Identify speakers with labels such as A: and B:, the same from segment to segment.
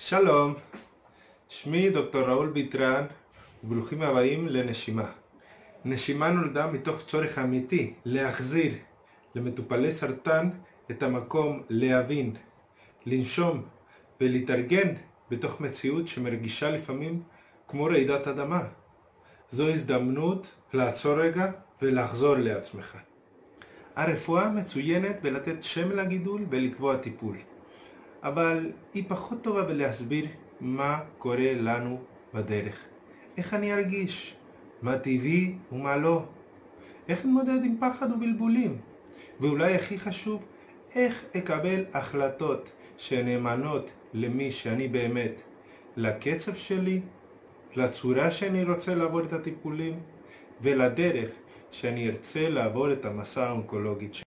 A: שלום, שמי דוקטור ראול ביטרן וברוכים הבאים לנשימה. נשימה נולדה מתוך צורך אמיתי להחזיר למטופלי סרטן את המקום להבין, לנשום ולהתארגן בתוך מציאות שמרגישה לפעמים כמו רעידת אדמה. זו הזדמנות לעצור רגע ולחזור לעצמך. הרפואה מצוינת בלתת שם לגידול ולקבוע טיפול. אבל היא פחות טובה בלהסביר מה קורה לנו בדרך. איך אני ארגיש, מה טבעי ומה לא. איך נתמודד עם פחד ובלבולים. ואולי הכי חשוב, איך אקבל החלטות שנאמנות למי שאני באמת. לקצב שלי, לצורה שאני רוצה לעבור את הטיפולים, ולדרך שאני ארצה לעבור את המסע האונקולוגית שלי.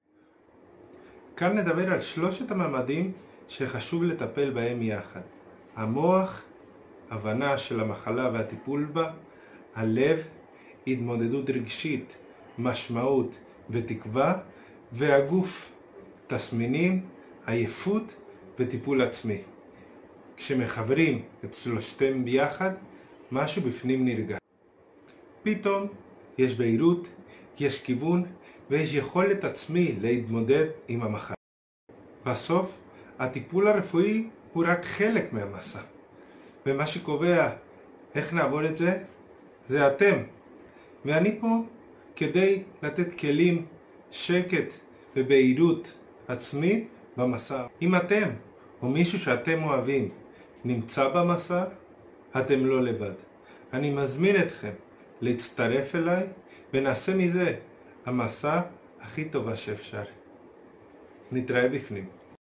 A: כאן נדבר על שלושת הממדים שחשוב לטפל בהם יחד. המוח, הבנה של המחלה והטיפול בה, הלב, התמודדות רגשית, משמעות ותקווה, והגוף, תסמינים, עייפות וטיפול עצמי. כשמחברים את שלושתם ביחד, משהו בפנים נרגע. פתאום יש בהירות, יש כיוון ויש יכולת עצמי להתמודד עם המחלה. בסוף, הטיפול הרפואי הוא רק חלק מהמסע. ומה שקובע איך נעבור את זה, זה אתם. ואני פה כדי לתת כלים, שקט ובהירות עצמית במסע. אם אתם או מישהו שאתם אוהבים נמצא במסע, אתם לא לבד. אני מזמין אתכם להצטרף אליי ונעשה מזה המסע הכי טובה שאפשר. נתראה בפנים.